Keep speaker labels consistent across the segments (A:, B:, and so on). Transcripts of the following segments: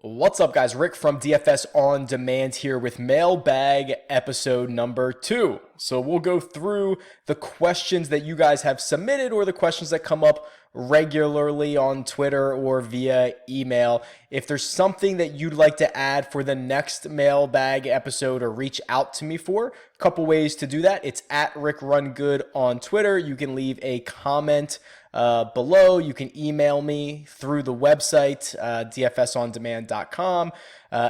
A: What's up, guys? Rick from DFS On Demand here with Mailbag episode number 2. So we'll go through the questions that you guys have submitted or the questions that come up regularly on Twitter or via email. If there's something that you'd like to add for the next Mailbag episode or reach out to me for, a couple ways to do that. It's at RickRunGood on Twitter. You can leave a comment below. You can email me through the website, dfsondemand.com.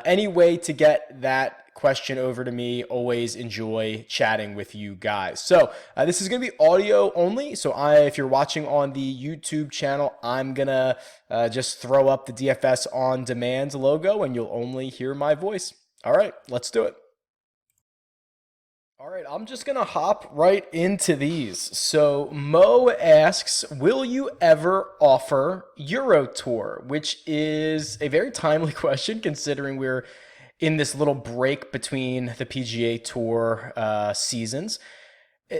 A: Any way to get that question over to me. Always enjoy chatting with you guys. So this is going to be audio only. So if you're watching on the YouTube channel, I'm going to just throw up the DFS On Demand logo and you'll only hear my voice. All right, let's do it. All right, I'm just going to hop right into these. So Mo asks, will you ever offer Euro Tour? Which is a very timely question considering we're in this little break between the PGA Tour seasons.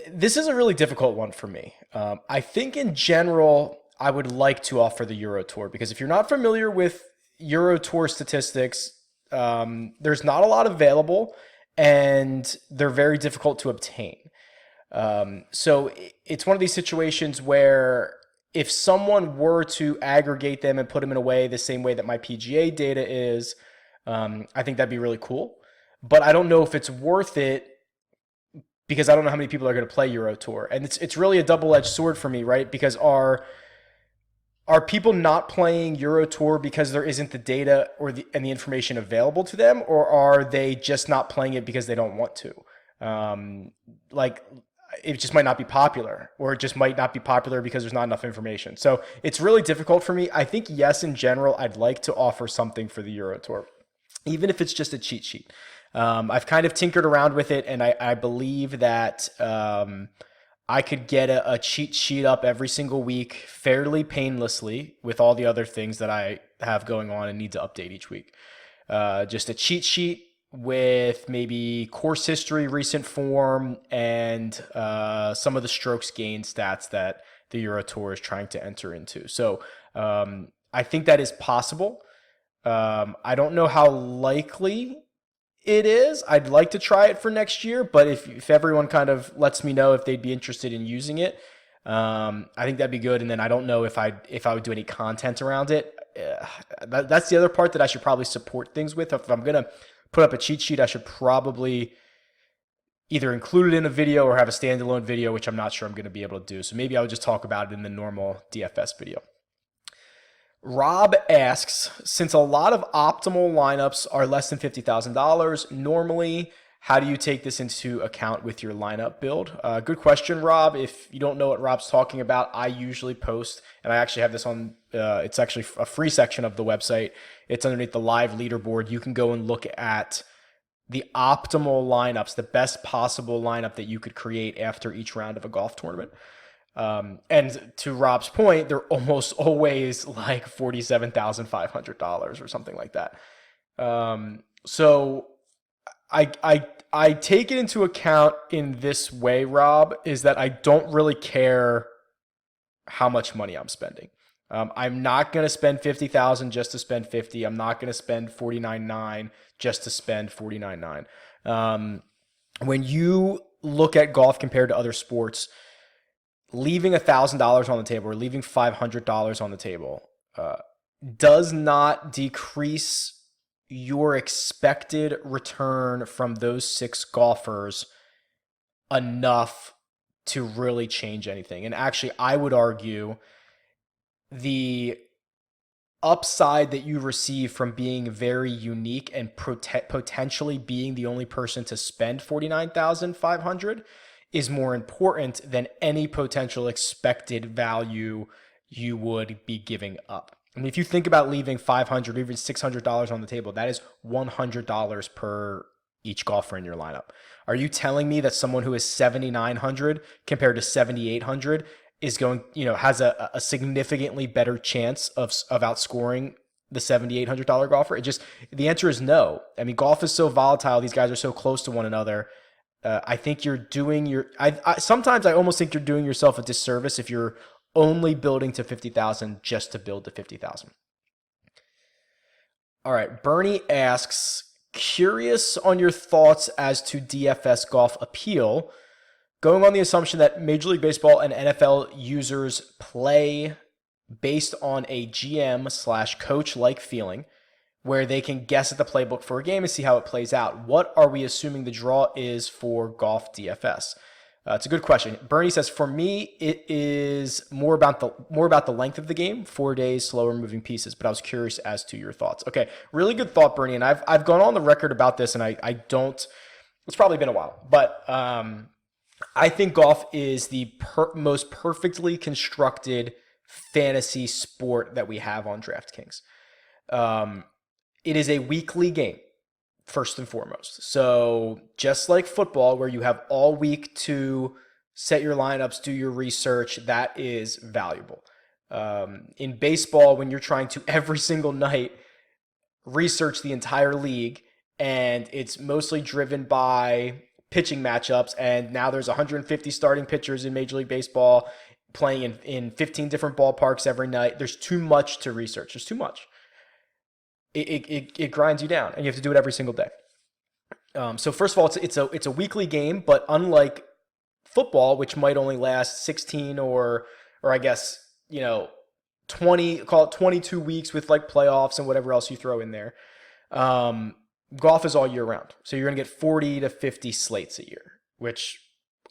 A: This is a really difficult one for me. I think in general, I would like to offer the Euro Tour because if you're not familiar with Euro Tour statistics, there's not a lot available and they're very difficult to obtain. So it's one of these situations where if someone were to aggregate them and put them in a way the same way that my PGA data is, I think that'd be really cool. But I don't know if it's worth it because I don't know how many people are going to play Euro Tour. And it's really a double-edged sword for me, right? Because are people not playing Euro Tour because there isn't the data and the information available to them, or are they just not playing it because they don't want to? It just might not be popular, or it just might not be popular because there's not enough information. So it's really difficult for me. I think, yes, in general, I'd like to offer something for the Euro Tour, even if it's just a cheat sheet. I've kind of tinkered around with it, and I believe that I could get a cheat sheet up every single week fairly painlessly with all the other things that I have going on and need to update each week. Just a cheat sheet with maybe course history, recent form, and some of the strokes gained stats that the Euro Tour is trying to enter into. So I think that is possible. I don't know how likely it is. I'd like to try it for next year, but if everyone kind of lets me know if they'd be interested in using it, I think that'd be good. And then I don't know if I would do any content around it. That's the other part that I should probably support things with. If I'm gonna put up a cheat sheet, I should probably either include it in a video or have a standalone video, which I'm not sure I'm going to be able to do. So maybe I would just talk about it in the normal DFS video. Rob asks, since a lot of optimal lineups are less than $50,000, normally, how do you take this into account with your lineup build? Good question, Rob. If you don't know what Rob's talking about, I usually post, and I actually have this on, it's actually a free section of the website. It's underneath the live leaderboard. You can go and look at the optimal lineups, the best possible lineup that you could create after each round of a golf tournament. And to Rob's point, they're almost always like $47,500 or something like that. So I take it into account in this way, Rob, is that I don't really care how much money I'm spending. I'm not going to spend $50,000 just to spend 50. I'm not going to spend $49,900 just to spend $49,900. When you look at golf compared to other sports, leaving $1,000 on the table or leaving $500 on the table does not decrease your expected return from those 6 golfers enough to really change anything. And actually, I would argue the upside that you receive from being very unique and potentially being the only person to spend $49,500 is more important than any potential expected value you would be giving up. I mean, if you think about leaving $500 or even $600 on the table, that is $100 per each golfer in your lineup. Are you telling me that someone who is $7,900 compared to $7,800 is going, has a significantly better chance of outscoring the $7,800 golfer? The answer is no. I mean, golf is so volatile. These guys are so close to one another. I think you're doing sometimes I almost think you're doing yourself a disservice if you're only building to 50,000 just to build to 50,000. All right. Bernie asks, curious on your thoughts as to DFS golf appeal, going on the assumption that Major League Baseball and NFL users play based on a GM slash coach like feeling where they can guess at the playbook for a game and see how it plays out. What are we assuming the draw is for golf DFS? It's a good question. Bernie says, for me, it is more about the length of the game, 4 days, slower moving pieces. But I was curious as to your thoughts. Okay, really good thought, Bernie. And I've gone on the record about this, and I don't. It's probably been a while, but I think golf is the most perfectly constructed fantasy sport that we have on DraftKings. It is a weekly game, first and foremost. So just like football, where you have all week to set your lineups, do your research, that is valuable. In baseball, when you're trying to every single night research the entire league, and it's mostly driven by pitching matchups, and now there's 150 starting pitchers in Major League Baseball playing in 15 different ballparks every night. There's too much to research. There's too much. It grinds you down, and you have to do it every single day. So first of all, it's a weekly game, but unlike football, which might only last 16 or I guess 20, call it 22 weeks with like playoffs and whatever else you throw in there. Golf is all year round, so you're gonna get 40 to 50 slates a year, which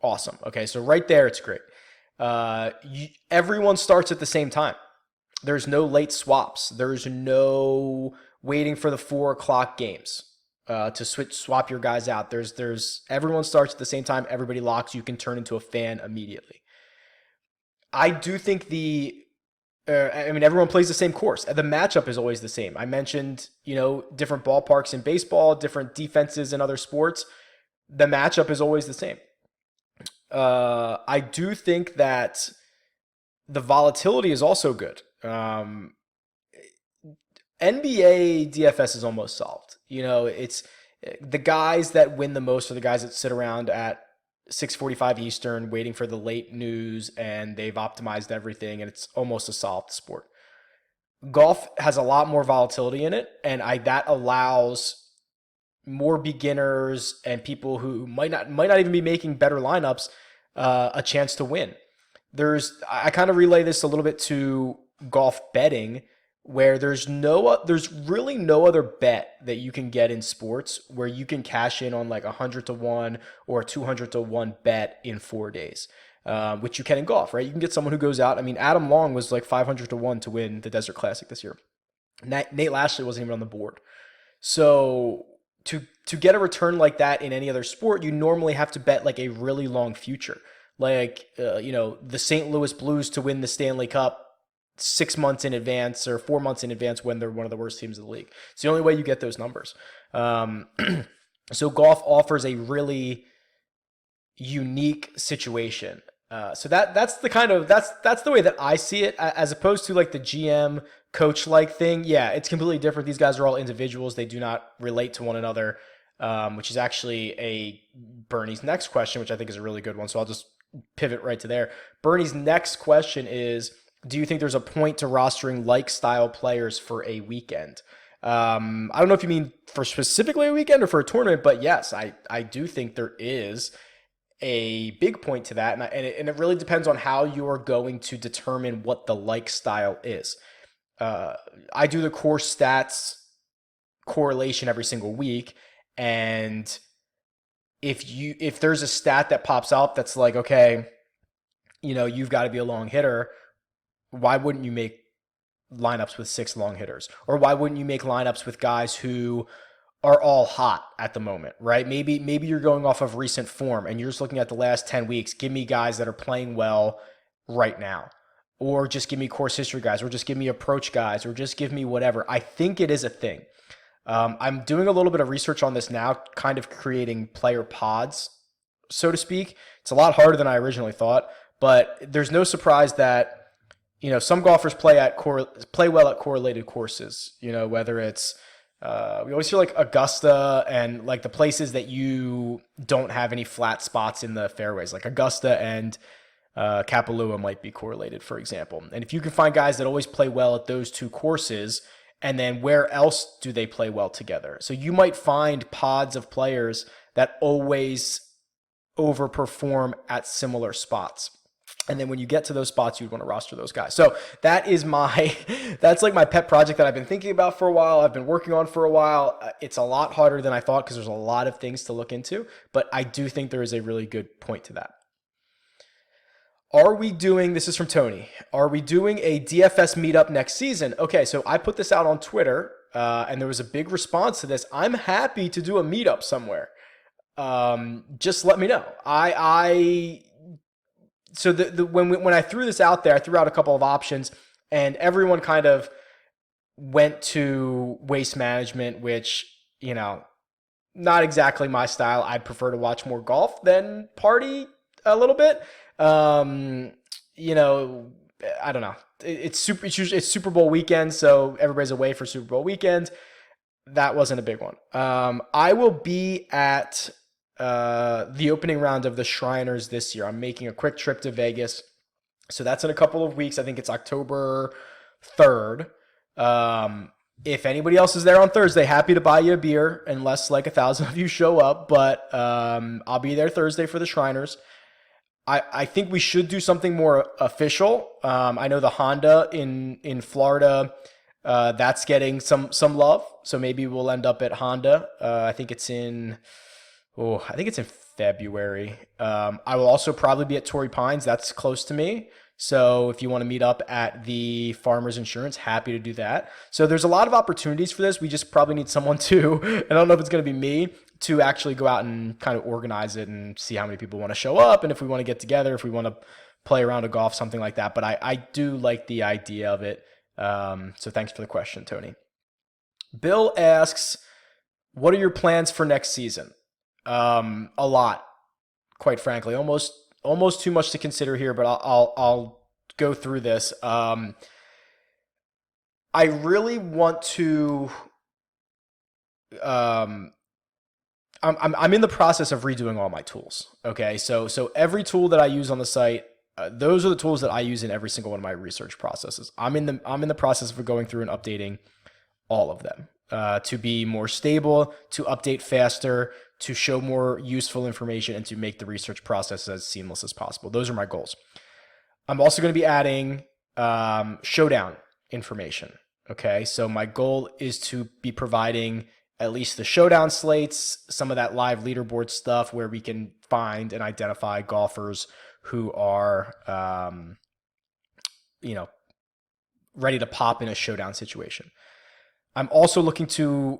A: awesome. Okay, so right there, it's great. Everyone starts at the same time. There's no late swaps. There's no waiting for the 4 o'clock games to swap your guys out. There's everyone starts at the same time. Everybody locks. You can turn into a fan immediately. I do think everyone plays the same course. The matchup is always the same. I mentioned, different ballparks in baseball, different defenses in other sports. The matchup is always the same. I do think that the volatility is also good. NBA DFS is almost solved. It's the guys that win the most are the guys that sit around at 6:45 Eastern waiting for the late news, and they've optimized everything, and it's almost a solved sport. Golf has a lot more volatility in it, and that allows more beginners and people who might not even be making better lineups a chance to win. I kind of relay this a little bit to golf betting, where there's really no other bet that you can get in sports where you can cash in on like 100 to 1 or a 200 to 1 bet in 4 days, which you can in golf, right? You can get someone who goes out. I mean, Adam Long was like 500 to 1 to win the Desert Classic this year. Nate Lashley wasn't even on the board. So to get a return like that in any other sport, you normally have to bet like a really long future. Like, the St. Louis Blues to win the Stanley Cup 6 months in advance or 4 months in advance when they're one of the worst teams in the league. It's the only way you get those numbers. So golf offers a really unique situation. So that's the way that I see it, as opposed to like the GM coach like thing. Yeah, it's completely different. These guys are all individuals. They do not relate to one another, which is actually Bernie's next question, which I think is a really good one. So I'll just pivot right to there. Bernie's next question is, do you think there's a point to rostering like style players for a weekend? I don't know if you mean for specifically a weekend or for a tournament, but yes, I do think there is a big point to that. And it really depends on how you're going to determine what the like style is. I do the course stats correlation every single week. And if there's a stat that pops up that's like, okay, you've got to be a long hitter, why wouldn't you make lineups with 6 long hitters? Or why wouldn't you make lineups with guys who are all hot at the moment, right? Maybe you're going off of recent form and you're just looking at the last 10 weeks. Give me guys that are playing well right now. Or just give me course history guys, or just give me approach guys, or just give me whatever. I think it is a thing. I'm doing a little bit of research on this now, kind of creating player pods, so to speak. It's a lot harder than I originally thought, but there's no surprise that some golfers play well at correlated courses. Whether it's we always hear like Augusta and like the places that you don't have any flat spots in the fairways, like Augusta and Kapalua might be correlated, for example. And if you can find guys that always play well at those two courses And then where else do they play well together? So you might find pods of players that always overperform at similar spots. And then when you get to those spots, you'd want to roster those guys. So that is that's like my pet project that I've been thinking about for a while. I've been working on for a while. It's a lot harder than I thought because there's a lot of things to look into, but I do think there is a really good point to that. This is from Tony, are we doing a DFS meetup next season? Okay, so I put this out on Twitter, and there was a big response to this. I'm happy to do a meetup somewhere. Just let me know. So when I threw this out there, I threw out a couple of options, and everyone kind of went to waste management, which, not exactly my style. I'd prefer to watch more golf than party a little bit. I don't know. It's Super Bowl weekend, so everybody's away for Super Bowl weekend. That wasn't a big one. I will be at the opening round of the Shriners this year. I'm making a quick trip to Vegas, so that's in a couple of weeks. I think it's October 3rd. If anybody else is there on Thursday, happy to buy you a beer, unless like 1,000 of you show up. But I'll be there Thursday for the Shriners. I think we should do something more official. I know the Honda in Florida, that's getting some love. So maybe we'll end up at Honda. I think it's in February. I will also probably be at Torrey Pines. That's close to me. So if you want to meet up at the Farmers Insurance, happy to do that. So there's a lot of opportunities for this. We just probably need someone I don't know if it's going to be me, to actually go out and kind of organize it and see how many people want to show up, and if we want to get together, if we want to play around a golf, something like that. But I do like the idea of it. So thanks for the question, Tony. Bill asks, what are your plans for next season? A lot, quite frankly, almost too much to consider here, but I'll go through this. I really want to, I'm in the process of redoing all my tools. Okay. So every tool that I use on the site, those are the tools that I use in every single one of my research processes. I'm in the process of going through and updating all of them, to be more stable, to update faster, to show more useful information, and to make the research process as seamless as possible. Those are my goals. I'm also going to be adding showdown information. Okay. So my goal is to be providing at least the showdown slates, some of that live leaderboard stuff where we can find and identify golfers who are, ready to pop in a showdown situation. I'm also looking to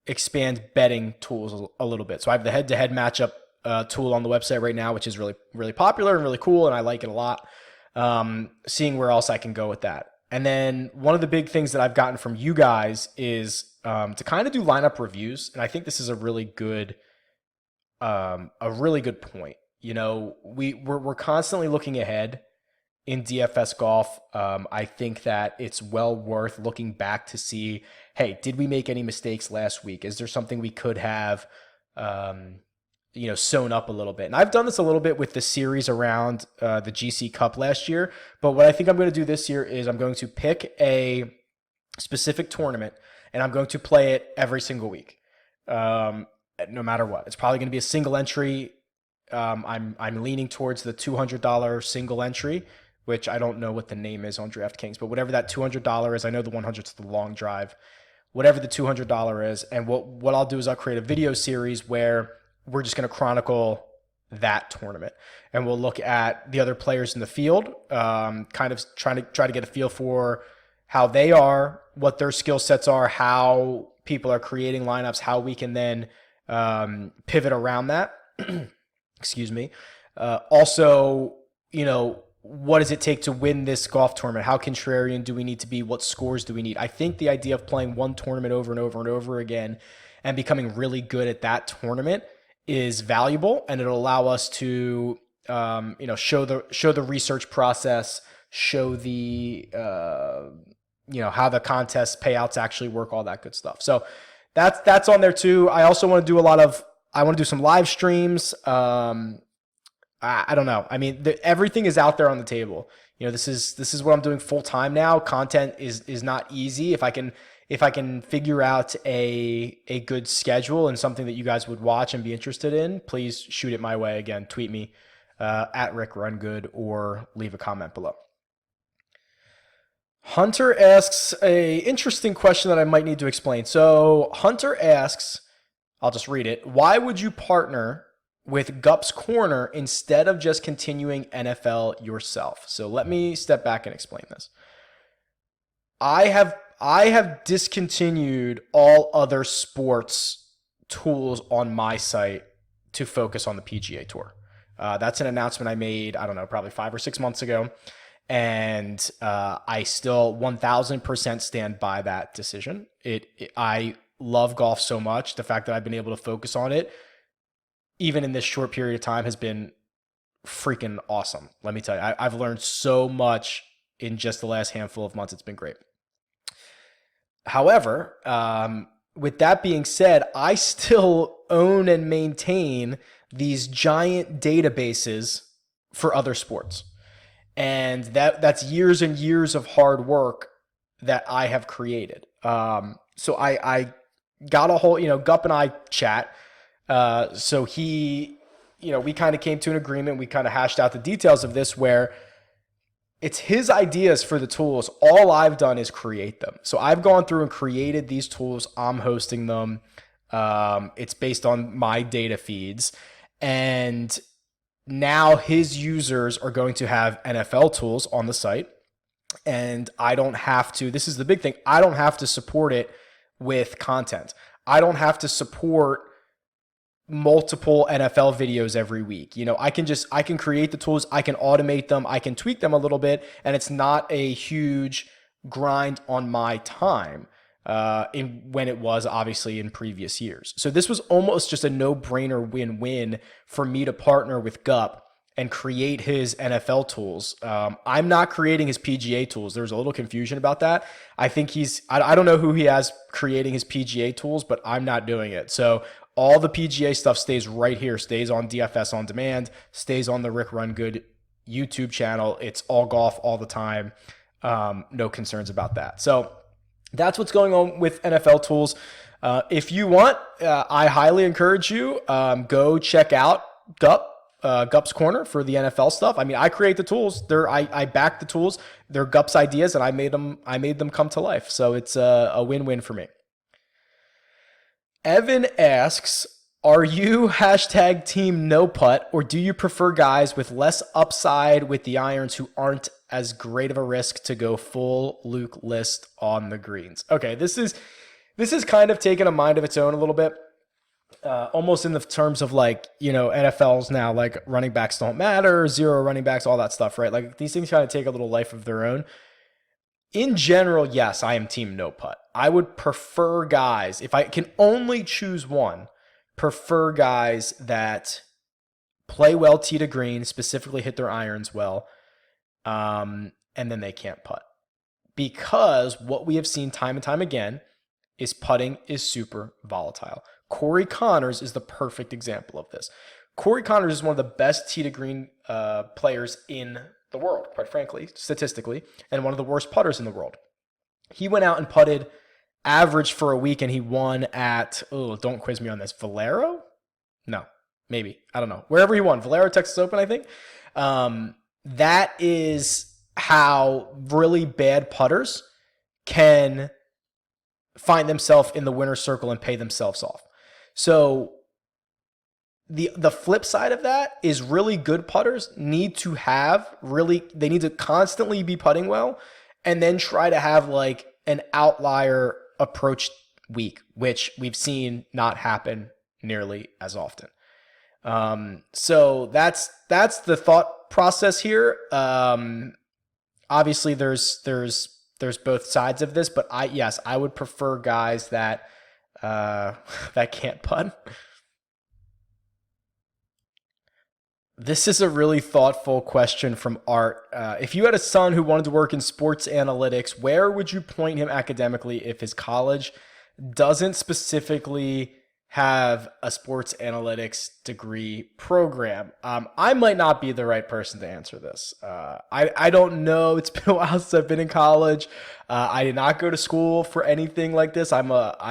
A: expand betting tools a little bit. So I have the head-to-head matchup tool on the website right now, which is really, really popular and really cool, and I like it a lot. Seeing where else I can go with that. And then one of the big things that I've gotten from you guys is to kind of do lineup reviews. And I think this is a really good point. We're constantly looking ahead in DFS golf. I think that it's well worth looking back to see, hey, did we make any mistakes last week? Is there something we could have, sewn up a little bit? And I've done this a little bit with the series around the GC Cup last year. But what I think I'm going to do this year is I'm going to pick a specific tournament and I'm going to play it every single week, no matter what. It's probably going to be a single entry. I'm leaning towards the $200 single entry, which I don't know what the name is on DraftKings, but whatever that $200 is, I know the 100 is the long drive, whatever the $200 is. And what I'll do is I'll create a video series where we're just going to chronicle that tournament, and we'll look at the other players in the field, kind of try to get a feel for how they are, what their skill sets are, how people are creating lineups, how we can then pivot around that. Excuse me. Also, what does it take to win this golf tournament? How contrarian do we need to be? What scores do we need? I think the idea of playing one tournament over and over and over again and becoming really good at that tournament is valuable, and it'll allow us to, show the research process, show the, how the contest payouts actually work, all that good stuff. So that's on there too. I also want to do I want to do some live streams. I don't know. I mean, everything is out there on the table. This is what I'm doing full time now. Content is not easy. If if I can figure out a good schedule and something that you guys would watch and be interested in, please shoot it my way. Again, tweet me at RickRunGood or leave a comment below. Hunter asks a interesting question that I might need to explain. So Hunter asks, I'll just read it. Why would you partner with Gup's Corner instead of just continuing NFL yourself? So let me step back and explain this. I have discontinued all other sports tools on my site to focus on the PGA Tour. That's an announcement I made, I don't know, probably 5 or 6 months ago. And I still 1000% stand by that decision. I love golf so much. The fact that I've been able to focus on it, even in this short period of time, has been freaking awesome. Let me tell you, I've learned so much in just the last handful of months. It's been great. However, with that being said, I still own and maintain these giant databases for other sports. And that's years and years of hard work that I have created. So I got a whole, Gup and I chat. So he, we kind of came to an agreement. We kind of hashed out the details of this, where it's his ideas for the tools. All I've done is create them. So I've gone through and created these tools. I'm hosting them. It's based on my data feeds. And now his users are going to have NFL tools on the site, and I don't have to, this is the big thing, I don't have to support it with content. I don't have to support multiple NFL videos every week. I can create the tools, I can automate them, I can tweak them a little bit, and it's not a huge grind on my time. When it was obviously in previous years. So this was almost just a no-brainer win-win for me to partner with Gup and create his NFL tools. I'm not creating his PGA tools. There's a little confusion about that. I think I don't know who he has creating his PGA tools, but I'm not doing it. So all the PGA stuff stays right here, stays on DFS On Demand, stays on the RickRunGood YouTube channel. It's all golf all the time. No concerns about that. So that's what's going on with NFL tools. If you want, I highly encourage you, go check out Gup's Corner for the NFL stuff. I mean, I create the tools. I back the tools. They're Gup's ideas, and I made them come to life. So it's a win-win for me. Evan asks, are you hashtag team no putt, or do you prefer guys with less upside with the irons who aren't as great of a risk to go full Luke list on the greens? Okay, this is kind of taken a mind of its own a little bit, almost in the terms of NFL's now, like running backs don't matter, zero running backs, all that stuff, right? Like these things kind of take a little life of their own. In general, yes, I am team no putt. I would prefer guys, if I can only choose one, prefer guys that play well tee to green, specifically hit their irons well, and then they can't putt. Because what we have seen time and time again is putting is super volatile. Corey Connors is the perfect example of this. Corey Connors is one of the best tee to green players in the world, quite frankly, statistically, and one of the worst putters in the world. He went out and putted average for a week, and he won at, don't quiz me on this, Valero? No, maybe. I don't know. Wherever he won, Valero, Texas Open, I think. That is how really bad putters can find themselves in the winner's circle and pay themselves off. So the flip side of that is really good putters need to constantly be putting well, and then try to have like an outlier approach week, which we've seen not happen nearly as often. So that's the thought process here. Obviously there's both sides of this, but I would prefer guys that can't putt. This is a really thoughtful question from Art. If you had a son who wanted to work in sports analytics, where would you point him academically if his college doesn't specifically have a sports analytics degree program? I might not be the right person to answer this. I don't know. It's been a while since I've been in college. I did not go to school for anything like this. I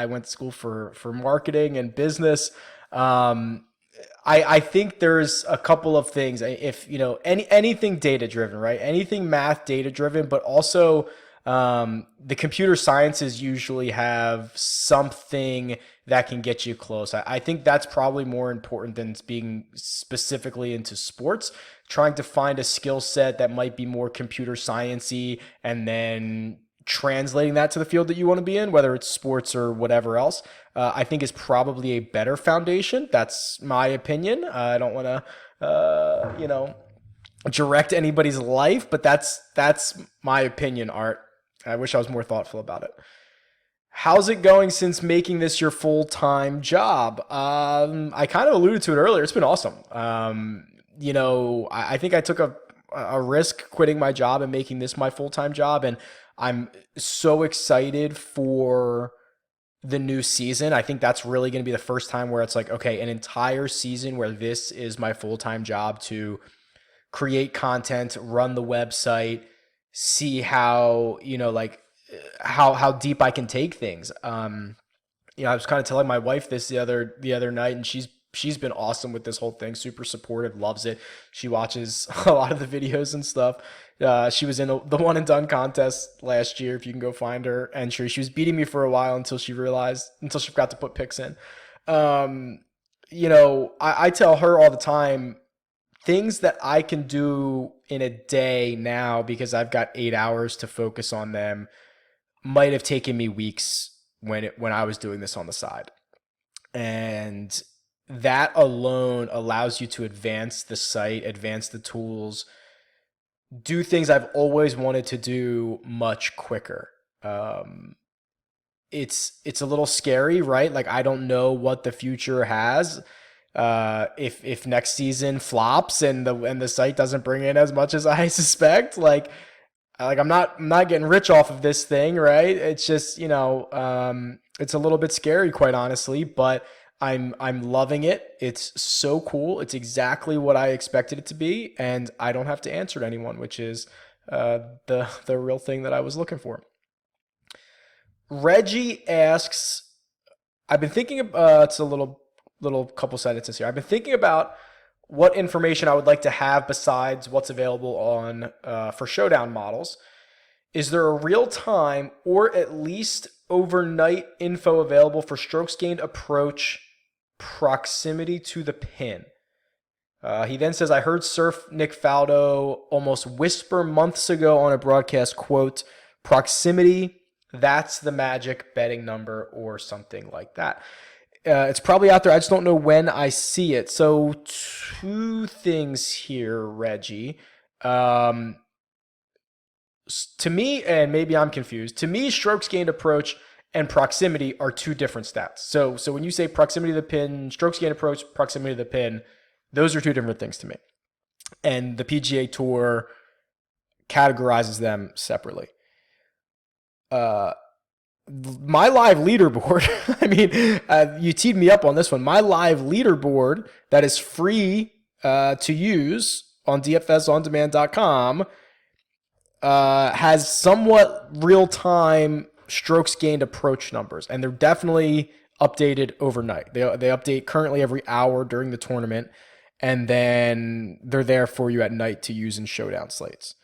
A: went to school for marketing and business. I think there's a couple of things. If anything data driven, right? Anything math data driven, but also the computer sciences usually have something that can get you close. I think that's probably more important than being specifically into sports. Trying to find a skill set that might be more computer sciencey, and then translating that to the field that you want to be in, whether it's sports or whatever else, I think is probably a better foundation. That's my opinion. I don't want to, direct anybody's life, but that's my opinion, Art. I wish I was more thoughtful about it. How's it going since making this your full-time job? I kind of alluded to it earlier. It's been awesome. I think I took a risk quitting my job and making this my full-time job, and I'm so excited for the new season. I think that's really going to be the first time where it's like, okay, an entire season where this is my full-time job, to create content, run the website, see how, how deep I can take things. I was kind of telling my wife this the other night, and she's been awesome with this whole thing, super supportive, loves it. She watches a lot of the videos and stuff. She was in the one and done contest last year, if you can go find her entry. She was beating me for a while until she forgot to put picks in. I tell her all the time, things that I can do in a day now, because I've got 8 hours to focus on them, might have taken me weeks when I was doing this on the side. And that alone allows you to advance the site, advance the tools, do things I've always wanted to do much quicker. It's a little scary, right? Like, I don't know what the future has. If next season flops and the site doesn't bring in as much as I suspect, like I'm not getting rich off of this thing, right? It's just, it's a little bit scary, quite honestly, but I'm loving it. It's so cool. It's exactly what I expected it to be, and I don't have to answer to anyone, which is the real thing that I was looking for. Reggie asks, I've been thinking it's a little couple sentences here. I've been thinking about what information I would like to have besides what's available on for showdown models. Is there a real-time or at least overnight info available for strokes gained, approach, proximity to the pin? He then says, I heard Surf Nick Faldo almost whisper months ago on a broadcast, quote, proximity, that's the magic betting number, or something like that. It's probably out there. I just don't know when I see it. So two things here, Reggie. To me, and maybe I'm confused, to me, strokes gained approach and proximity are two different stats. So when you say proximity to the pin, strokes gained approach, proximity to the pin, those are two different things to me. And the PGA Tour categorizes them separately. My live leaderboard, I mean, you teed me up on this one. My live leaderboard that is free to use on dfsondemand.com has somewhat real-time strokes gained approach numbers, and they're definitely updated overnight. They update currently every hour during the tournament, and then they're there for you at night to use in showdown slates.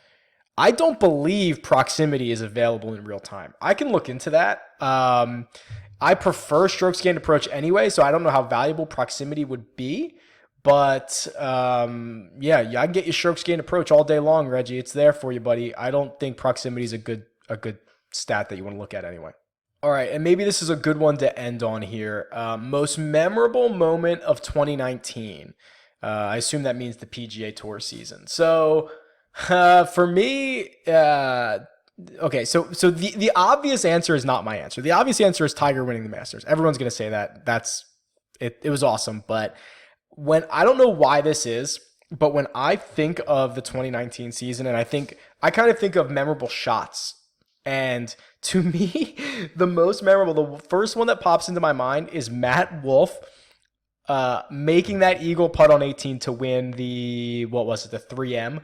A: I don't believe proximity is available in real time. I can look into that. I prefer strokes gained approach anyway, so I don't know how valuable proximity would be. But I can get you strokes gained approach all day long, Reggie. It's there for you, buddy. I don't think proximity is a good stat that you want to look at anyway. All right, and maybe this is a good one to end on here. Most memorable moment of 2019. I assume that means the PGA Tour season. So for me, okay, so the obvious answer is not my answer. The obvious answer is Tiger winning the Masters. Everyone's going to say that. That's it. It was awesome. But when, I don't know why this is, but when I think of the 2019 season, and I kind of think of memorable shots And to me, the most memorable, the first one that pops into my mind is Matt Wolff making that eagle putt on 18 to win the, what was it, the 3M.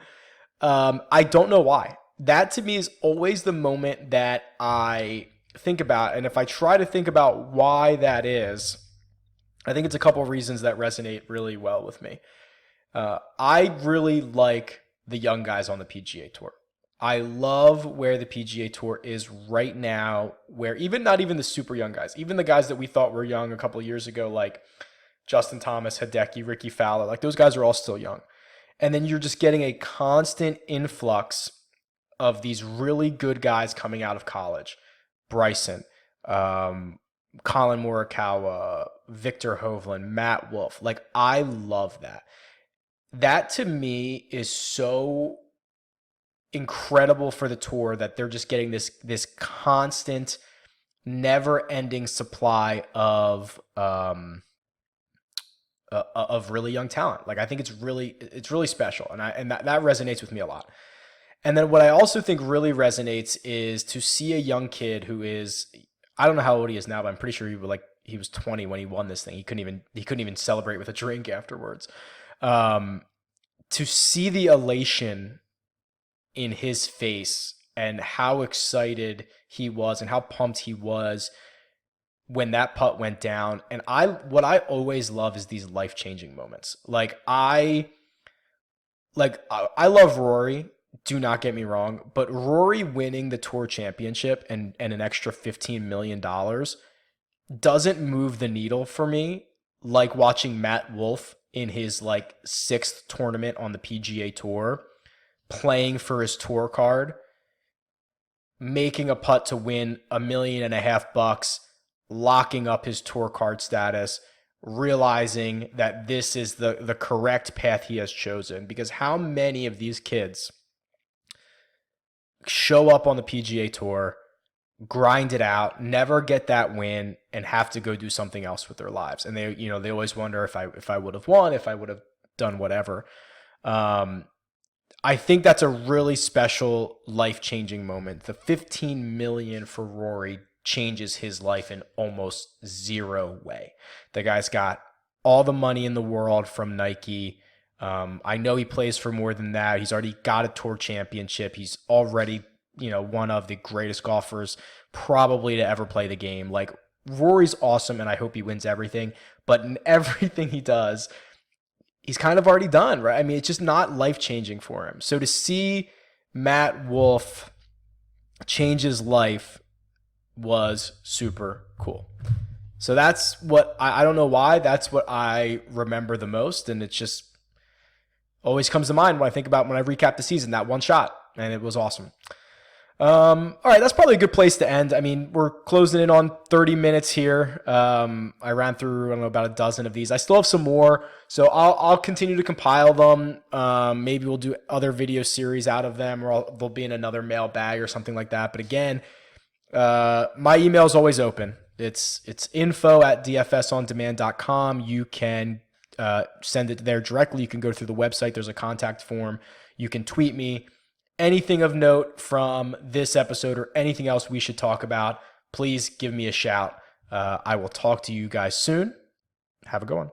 A: I don't know why. That to me is always the moment that I think about. And if I try to think about why that is, I think it's a couple of reasons that resonate really well with me. I really like the young guys on the PGA Tour. I love where the PGA Tour is right now, where even not even the super young guys, even the guys that we thought were young a couple of years ago, like Justin Thomas, Hideki, Ricky Fowler, like those guys are all still young. And then you're just getting a constant influx of these really good guys coming out of college. Bryson, Colin Morikawa, Victor Hovland, Matt Wolff. Like, I love that. That to me is so incredible for the tour that they're just getting this constant, never-ending supply of really young talent. Like, I think it's really special, and that resonates with me a lot. And then what I also think really resonates is to see a young kid who is, I don't know how old he is now, but I'm pretty sure he was 20 when he won this thing. He couldn't even celebrate with a drink afterwards. To see the elation in his face and how excited he was and how pumped he was when that putt went down. And what I always love is these life-changing moments. I love Rory, do not get me wrong, but Rory winning the Tour Championship and an extra $15 million doesn't move the needle for me like watching Matt Wolff in his sixth tournament on the PGA Tour, playing for his tour card, making a putt to win $1.5 million, locking up his tour card status, realizing that this is the correct path he has chosen. Because how many of these kids show up on the PGA Tour, grind it out, never get that win, and have to go do something else with their lives? And they always wonder if I would have won, if I would have done whatever. I think that's a really special, life-changing moment. The $15 million for Rory changes his life in almost zero way. The guy's got all the money in the world from Nike. I know he plays for more than that. He's already got a tour championship. He's already, one of the greatest golfers probably to ever play the game. Like, Rory's awesome, and I hope he wins everything. But in everything he does, he's kind of already done, right? I mean, it's just not life-changing for him. So to see Matt Wolff change his life was super cool. So that's what, I don't know why, that's what I remember the most. And it just always comes to mind when I recap the season, that one shot. And it was awesome. All right, that's probably a good place to end. I mean, we're closing in on 30 minutes here. I ran through, I don't know, about a dozen of these. I still have some more, so I'll continue to compile them. Maybe we'll do other video series out of them, or they'll be in another mailbag or something like that. But again, my email is always open. It's info@dfsondemand.com. You can send it there directly. You can go through the website. There's a contact form. You can tweet me. Anything of note from this episode or anything else we should talk about, please give me a shout. I will talk to you guys soon. Have a good one.